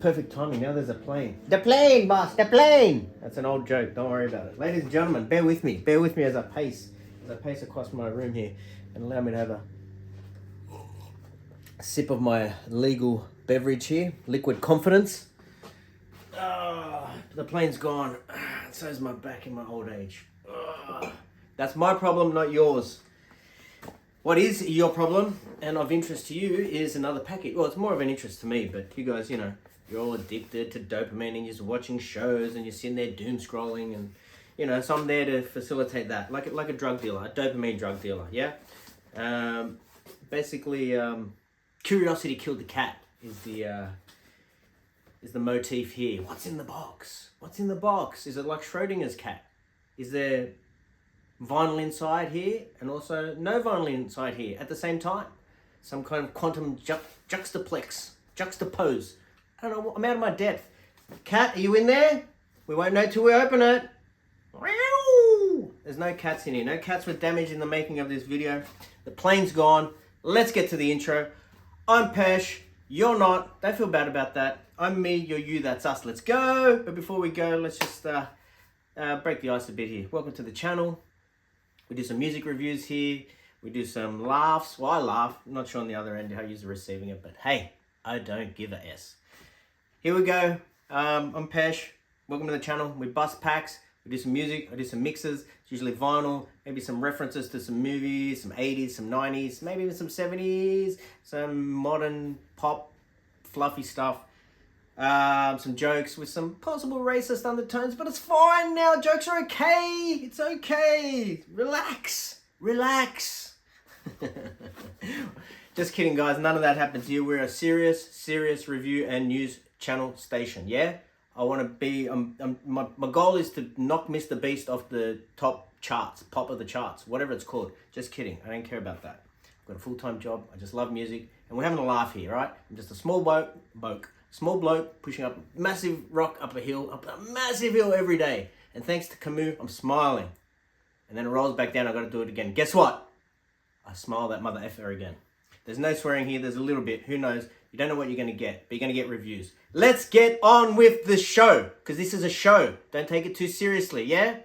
Perfect timing. Now there's a plane. The plane, boss, the plane. That's an old joke. Don't worry about it. Ladies and gentlemen, bear with me. Bear with me as I pace across my room here and allow me to have a sip of my legal beverage here. Liquid confidence. The plane's gone. So's my back in my old age. That's my problem, not yours. What is your problem and of interest to you is another package. Well, it's more of an interest to me, but you guys, you're all addicted to dopamine and you're just watching shows and you're sitting there doom scrolling and, so I'm there to facilitate that, like a drug dealer, a dopamine drug dealer, yeah? Basically, curiosity killed the cat is the motif here. What's in the box? What's in the box? Is it like Schrodinger's cat? Is there vinyl inside here and also no vinyl inside here at the same time? Some kind of quantum juxtapose. I don't know, I'm out of my depth. Cat, are you in there? We won't know till we open it. There's no cats in here. No cats were damaged in the making of this video. The plane's gone. Let's get to the intro. I'm Pesh. You're not. Don't feel bad about that. I'm me, you're you, that's us. Let's go. But before we go, let's just break the ice a bit here. Welcome to the channel. We do some music reviews here. We do some laughs. Well, I laugh. I'm not sure on the other end how you're receiving it, but hey, I don't give a S. Here we go. I'm Pesh. Welcome to the channel. We bust packs. We do some music. I do some mixes. It's usually vinyl. Maybe some references to some movies, some 80s, some 90s, maybe even some 70s, some modern pop, fluffy stuff. Some jokes with some possible racist undertones, but it's fine now. Jokes are okay. It's okay. Relax. Just kidding, guys. None of that happens here. We're a serious review and news channel station. Yeah, I want to be. My goal is to knock Mr. Beast off the top of the charts, whatever it's called. Just kidding. I don't care about that. I've got a full-time job. I just love music, and we're having a laugh here, right? I'm just a small bloke pushing up a massive rock up a massive hill every day. And thanks to Camus, I'm smiling. And then it rolls back down, I gotta do it again. Guess what? I smile that mother effer again. There's no swearing here, there's a little bit, who knows? You don't know what you're gonna get, but you're gonna get reviews. Let's get on with the show, because this is a show. Don't take it too seriously, yeah?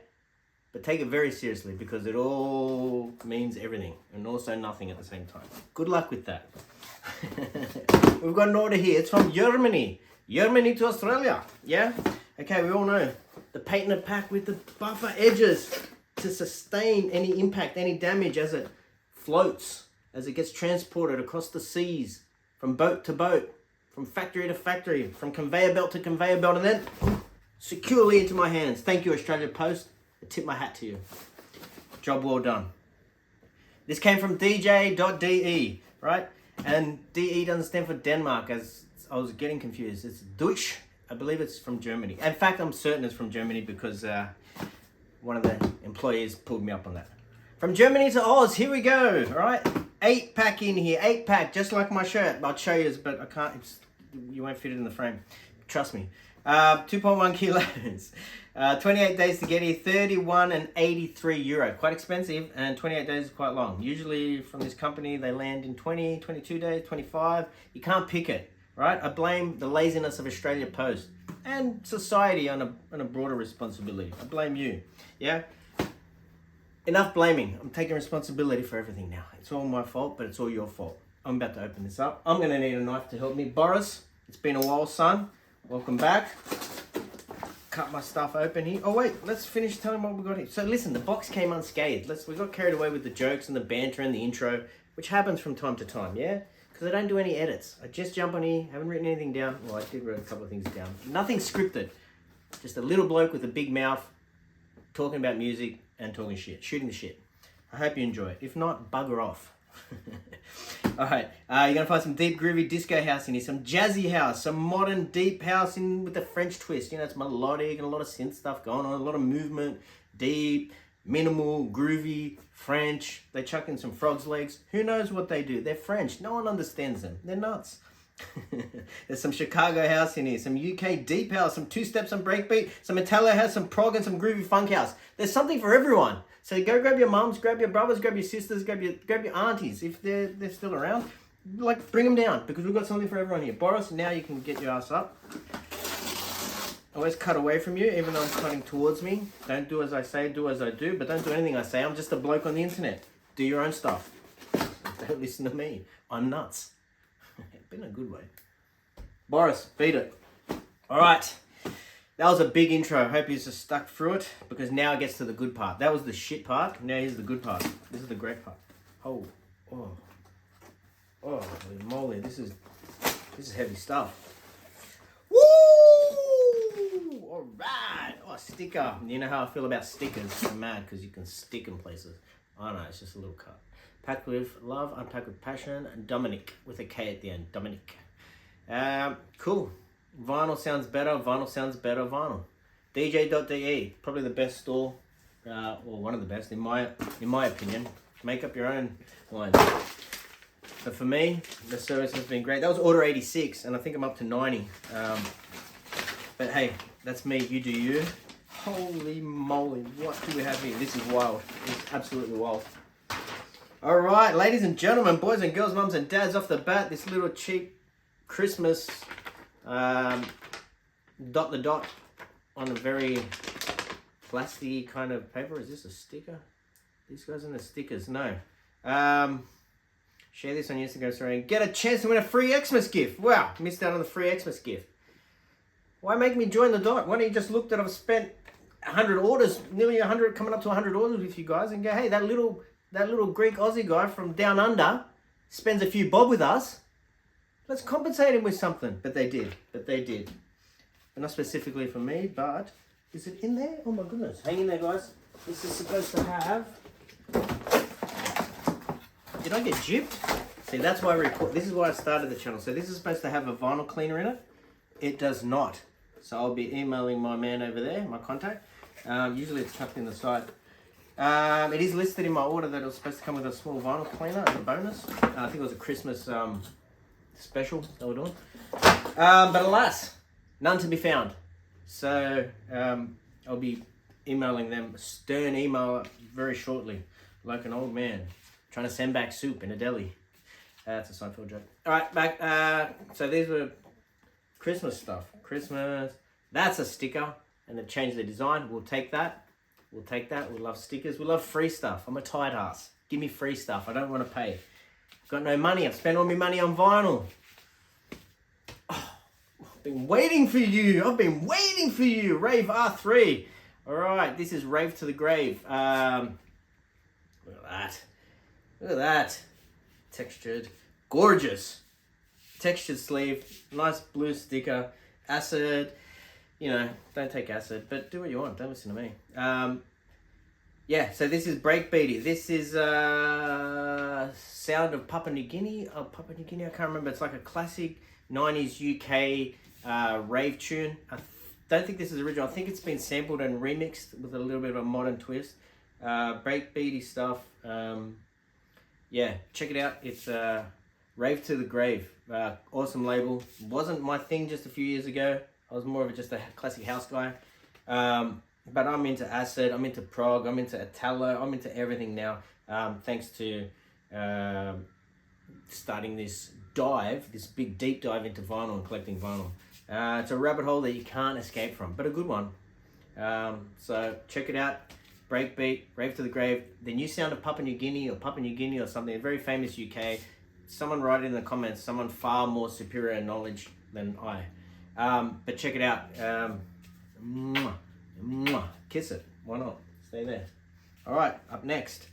But take it very seriously, because it all means everything, and also nothing at the same time. Good luck with that. We've got an order here. It's from Germany. Germany to Australia. Yeah? Okay, we all know the patented pack with the buffer edges to sustain any impact, any damage as it floats, as it gets transported across the seas, from boat to boat, from factory to factory, from conveyor belt to conveyor belt, and then securely into my hands. Thank you, Australia Post. I tip my hat to you. Job well done. This came from dj.de, right? And DE doesn't stand for Denmark, as I was getting confused. It's Deutsch. I believe it's from Germany. In fact, I'm certain it's from Germany because one of the employees pulled me up on that. From Germany to Oz, here we go. All right, 8-pack in here. 8-pack, just like my shirt. I'll show you, but I can't. You won't fit it in the frame. Trust me. 2.1 kilos. 28 days to get here, 31 and 83 euro. Quite expensive, and 28 days is quite long. Usually from this company, they land in 20, 22 days, 25. You can't pick it, right? I blame the laziness of Australia Post and society on a broader responsibility. I blame you, yeah? Enough blaming. I'm taking responsibility for everything now. It's all my fault, but it's all your fault. I'm about to open this up. I'm gonna need a knife to help me. Boris, it's been a while, son. Welcome back. Cut my stuff open here. Oh wait, let's finish telling what we got here. So listen, the box came unscathed. We got carried away with the jokes and the banter and the intro, which happens from time to time, yeah? Because I don't do any edits. I just jump on here, haven't written anything down. Well, I did write a couple of things down. Nothing scripted. Just a little bloke with a big mouth talking about music and talking shit, shooting the shit. I hope you enjoy it. If not, bugger off. All right, you're gonna find some deep groovy disco house in here, some jazzy house, some modern deep house in with a French twist. It's melodic and a lot of synth stuff going on, a lot of movement, deep, minimal, groovy, French. They chuck in some frog's legs. Who knows what they do? They're French. No one understands them. They're nuts. There's some Chicago house in here, some UK deep house, some two-step, some breakbeat, some Italo house, some prog, and some groovy funk house. There's something for everyone. So go grab your mums, grab your brothers, grab your sisters, grab your aunties if they're still around. like, bring them down, because we've got something for everyone here. Boris, now you can get your ass up. I always cut away from you, even though I'm cutting towards me. Don't do as I say, do as I do, but don't do anything I say. I'm just a bloke on the internet. Do your own stuff. Don't listen to me. I'm nuts. But in a good way. Boris, beat it. All right. That was a big intro. Hope you're just stuck through it, because now it gets to the good part. That was the shit part. Now here's the good part. This is the great part. Oh, holy moly! This is heavy stuff. Woo! All right. Oh, sticker. You know how I feel about stickers. I'm mad because you can stick in places. I know, it's just a little cut. Packed with love, unpacked with passion, and Dominic with a K at the end. Dominic. Cool. Vinyl sounds better. Vinyl sounds better. Vinyl. DJ.de, probably the best store, or one of the best in my opinion. Make up your own lines. But for me, the service has been great. That was order 86, and I think I'm up to 90. But hey, that's me. You do you. Holy moly! What do we have here? This is wild. It's absolutely wild. All right, ladies and gentlemen, boys and girls, mums and dads, off the bat, this little cheap Christmas dot the dot on a very plasticky kind of paper. Is this a sticker? These guys are the stickers. No. Share this on your Instagram story and get a chance to win a free Xmas gift. Wow, missed out on the free Xmas gift. Why make me join the dot? Why don't you just look that I've spent 100 orders, nearly 100, coming up to 100 orders with you guys, and go, hey, that little Greek Aussie guy from down under spends a few bob with us. Let's compensate him with something. But they did. But not specifically for me, but is it in there? Oh my goodness. Hang in there, guys. This is supposed to have... Did I get gypped? See, that's why I record. This is why I started the channel. So this is supposed to have a vinyl cleaner in it. It does not. So I'll be emailing my man over there, my contact. Usually it's tucked in the side. It is listed in my order that it was supposed to come with a small vinyl cleaner as a bonus. I think it was a Christmas special that we're doing. But alas, none to be found. So I'll be emailing them a stern email very shortly, like an old man trying to send back soup in a deli. That's a Seinfeld joke. All right, back. So these were Christmas stuff. Christmas. That's a sticker, and they've changed the design. We'll take that. We'll take that. We love stickers. We love free stuff. I'm a tight ass. Give me free stuff. I don't want to pay. Got no money. I've spent all my money on vinyl. Oh, I've been waiting for you. I've been waiting for you. Rave R3. All right. This is Rave to the Grave. Look at that. Look at that. Textured. Gorgeous. Textured sleeve. Nice blue sticker. Acid. You know, don't take acid, but do what you want. Don't listen to me. Yeah, so this is Breakbeat. This is sound of Papua New Guinea. I can't remember. It's like a classic 90s UK rave tune. I don't think this is original. I think it's been sampled and remixed with a little bit of a modern twist. Breakbeaty stuff. Yeah, check it out. It's Rave to the Grave. Awesome label. Wasn't my thing just a few years ago. I was more of just a classic house guy. But I'm into acid, I'm into prog, I'm into Italo, I'm into everything now. Thanks to starting this big deep dive into vinyl and collecting vinyl. It's a rabbit hole that you can't escape from, but a good one. So check it out. Breakbeat, Rave to the Grave, the new sound of Papua New Guinea or something, a very famous UK. Someone write it in the comments, someone far more superior knowledge than I. But check it out. Kiss it. Why not? Stay there. All right, up next.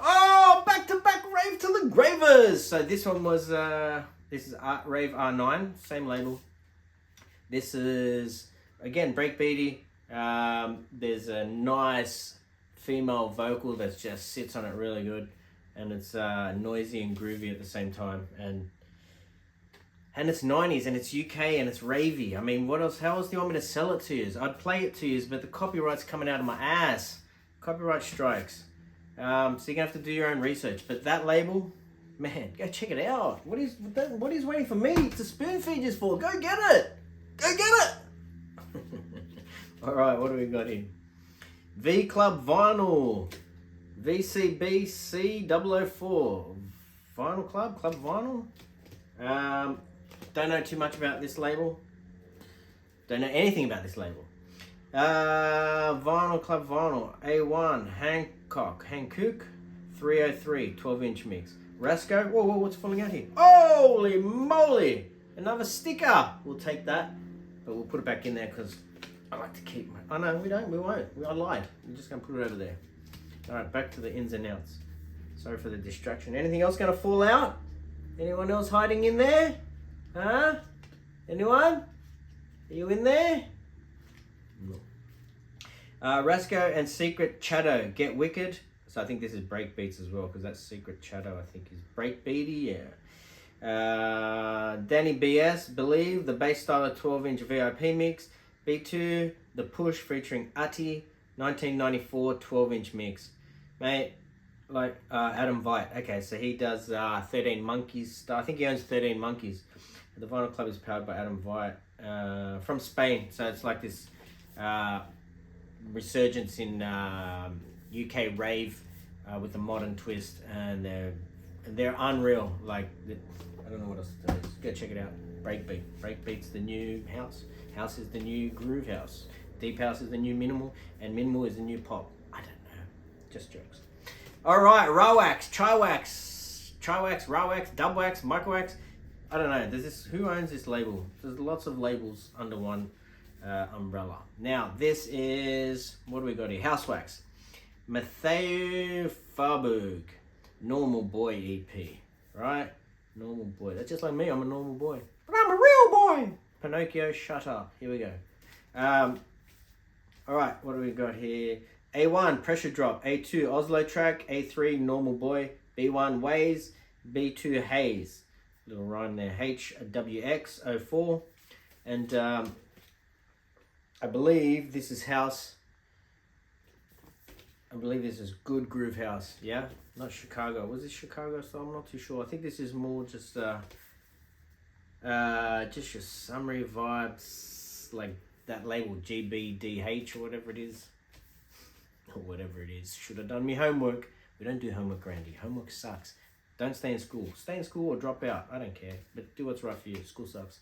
Oh, back-to-back Rave to the Gravers. So this one was, this is Rave R9, same label. This is, again, breakbeaty. There's a nice female vocal that just sits on it really good. And it's noisy and groovy at the same time. And it's 90s and it's UK and it's ravey. I mean, what else? How else do you want me to sell it to you? I'd play it to you, but the copyright's coming out of my ass. Copyright strikes. So you're gonna have to do your own research. But that label, man, go check it out. What is waiting for me to spoon feed you for? Go get it. Go get it. All right, what do we got here? V Club Vinyl. VCBC 004. Vinyl Club Vinyl. Don't know too much about this label. Don't know anything about this label. Vinyl Club Vinyl, A1, Hankook, 303, 12-inch mix. Rasco, whoa, what's falling out here? Holy moly! Another sticker! We'll take that, but we'll put it back in there because I like to keep my... Oh no, we won't. I lied. We're just going to put it over there. Alright, back to the ins and outs. Sorry for the distraction. Anything else going to fall out? Anyone else hiding in there? Huh? Anyone? Are you in there? No. Rasco and Secret Shadow, Get Wicked. So I think this is Breakbeats as well, because that's Secret Shadow, I think, is Breakbeaty, yeah. Danny BS, Believe, the bass styler 12-inch VIP mix. B2, The Push featuring Ati, 1994 12-inch mix. Mate, like Adam Veit. Okay, so he does 13 Monkeys. I think he owns 13 Monkeys. The Vinyl Club is powered by Adam Veit from Spain. So it's like this resurgence in UK rave with a modern twist, and they're unreal. Like I don't know what else to tell you. Just go check it out. Breakbeat. Breakbeat's the new house. House is the new groove house. Deep house is the new minimal, and minimal is the new pop. I don't know. Just jokes. All right, raw wax, chai wax, raw wax, dub wax, micro wax. I don't know. Who owns this label? There's lots of labels under one umbrella. Now this is, what do we got here? House wax. Matthieu Faubourg, Normal Boy EP, right? Normal boy. That's just like me. I'm a normal boy, but I'm a real boy. Pinocchio, shut up. Here we go. All right, what do we got here? A1, Pressure Drop. A2, Oslo Track. A3, Normal Boy. B1, Waze. B2, Haze. Little rhyme there. HWX04. And I believe this is house. I believe this is Good Groove House. Yeah? Not Chicago. Was this Chicago style? I'm not too sure. I think this is more just your summary vibes, like that label GBDH or whatever it is. Or whatever it is. Should have done me homework. We don't do homework, Randy. Homework sucks. Don't stay in school. Stay in school or drop out. I don't care. But do what's right for you. School sucks.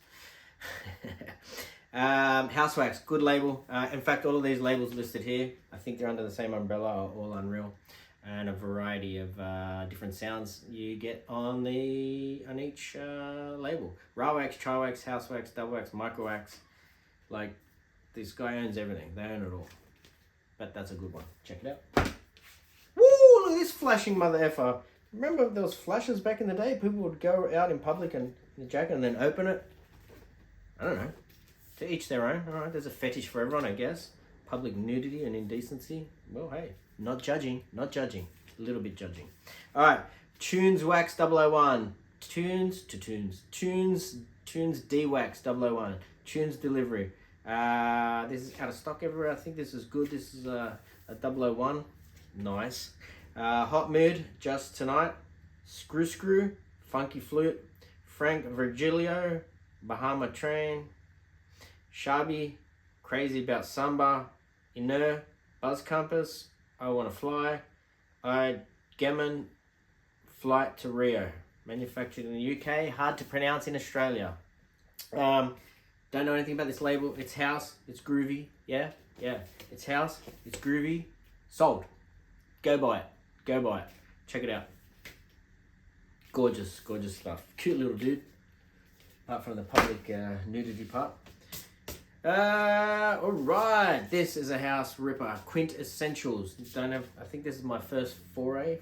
House Wax, good label. In fact, all of these labels listed here, I think they're under the same umbrella, are all unreal, and a variety of different sounds you get on each label. Raw wax, chai wax, house wax, double wax, micro wax. Like, this guy owns everything. They own it all. But that's a good one. Check it out. Woo! Look at this flashing mother effer. Remember those flashes back in the day? People would go out in public and in the jacket and then open it. I don't know. To each their own. All right, there's a fetish for everyone, I guess. Public nudity and indecency. Well, hey, not judging. Not judging. A little bit judging. All right, Tunes Wax 001. Tunes D Wax 001. Tunes Delivery. This is out of stock everywhere. I think this is good. This is a 001. Nice. Hot Mood, Just Tonight. Screw, Funky Flute. Frank Virgilio, Bahama Train. Shabi, Crazy About Samba. Inner, Buzz Compass. I Wanna Fly. Gemin, Flight to Rio. Manufactured in the UK, hard to pronounce in Australia. Don't know anything about this label. It's house, it's groovy. Yeah. It's house, it's groovy. Sold. Go buy it. Check it out. Gorgeous stuff. Cute little dude. Apart from the public nudity part. Alright. This is a house ripper. Quintessentials. I think this is my first furor,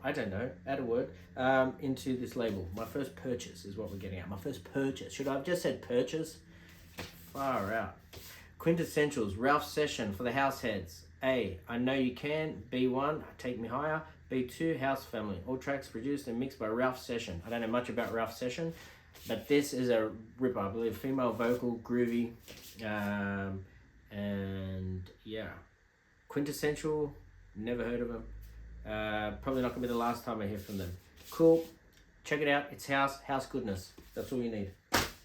I don't know, add a word, into this label. My first purchase is what we're getting at. My first purchase. Should I have just said purchase? Far out. Quintessentials. Ralph Session for the house heads. A, I Know You Can. B1, Take Me Higher. B2, House Family. All tracks produced and mixed by Ralph Session. I don't know much about Ralph Session, but this is a ripper. I believe female vocal, groovy, and yeah. Quintessential, never heard of them. Probably not gonna be the last time I hear from them. Cool, check it out. It's house goodness. That's all you need.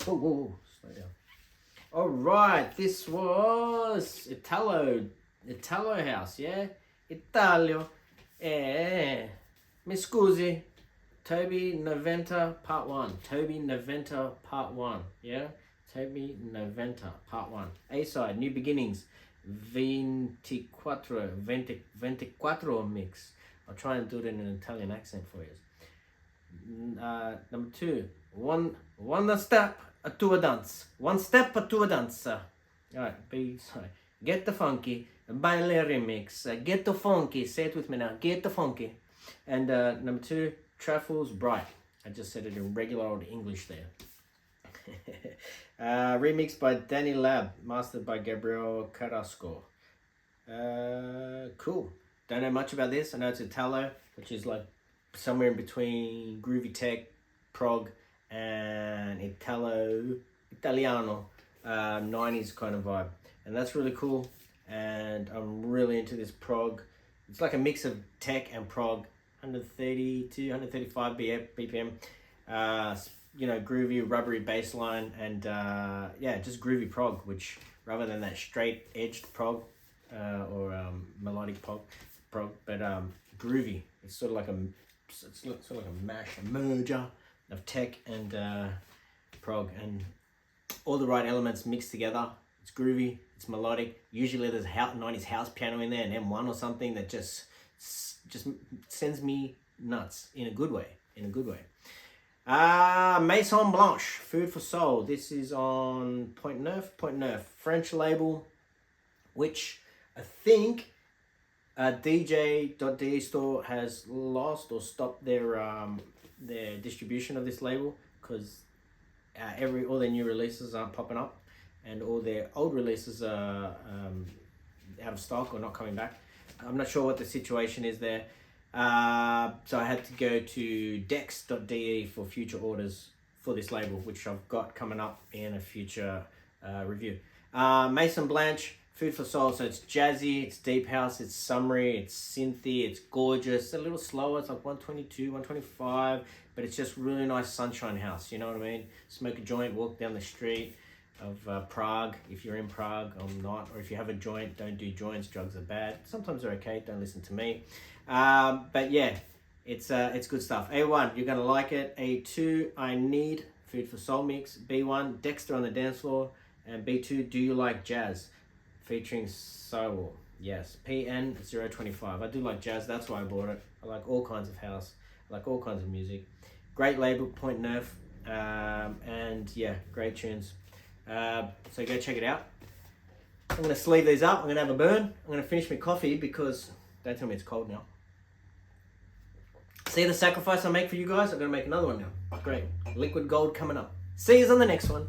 Whoa, slow down. All right, this was Italo House, yeah? Italio. Mi scusi. Toby Noventa Part 1. Toby Noventa Part 1. Yeah? Toby Noventa Part 1. A-side, New Beginnings. 24 mix. I'll try and do it in an Italian accent for you. Number 2. One step to a dance. One step to a dance. Alright, B-side. Get the funky. Baile remix. Get the funky. Say it with me now. Get the funky. And number 2. Truffles Bright. I just said it in regular old English there. Remixed by Danny Lab, mastered by Gabriel Carrasco. Cool. Don't know much about this. I know it's Italo, which is like somewhere in between groovy tech, prog, and Italiano, 90s kind of vibe. And that's really cool. And I'm really into this prog. It's like a mix of tech and prog. 130 to 135 BPM, groovy, rubbery bass line, and just groovy prog, which rather than that straight edged prog or melodic prog, but groovy. It's sort of like a mash, a merger of tech and prog, and all the right elements mixed together. It's groovy, it's melodic. Usually there's a 90s house piano in there, an M1 or something that just sends me nuts in a good way. Maison Blanche, Food for Soul. This is on Point Neuf, French label, which I think DJ.de store has lost or stopped their distribution of this label, because all their new releases aren't popping up, and all their old releases are out of stock or not coming back. I'm not sure what the situation is there. So I had to go to dex.de for future orders for this label, which I've got coming up in a future review. Maison Blanche, Food for Soul. So it's jazzy, it's deep house, it's summery, it's synthy, it's gorgeous. A little slower, it's like 122, 125, but it's just really nice sunshine house, you know what I mean? Smoke a joint, walk down the street of Prague, if you're in Prague. I'm not. Or if you have a joint, don't do joints. Drugs are bad. Sometimes they're okay. Don't listen to me. But yeah, it's good stuff. A1, you're gonna like it. A2, I Need, Food for Soul mix. B1, Dexter on the Dance Floor. And B2, Do You Like Jazz, featuring Soul. Yes. PN025. I do like jazz. That's why I bought it. I like all kinds of house. I like all kinds of music. Great label, Point Neuf. And yeah, great tunes. So go check it out. I'm going to sleeve these up. I'm going to have a burn. I'm going to finish my coffee because don't tell me it's cold now. See the sacrifice I make for you guys? I'm going to make another one now. Great. Liquid gold coming up. See you on the next one.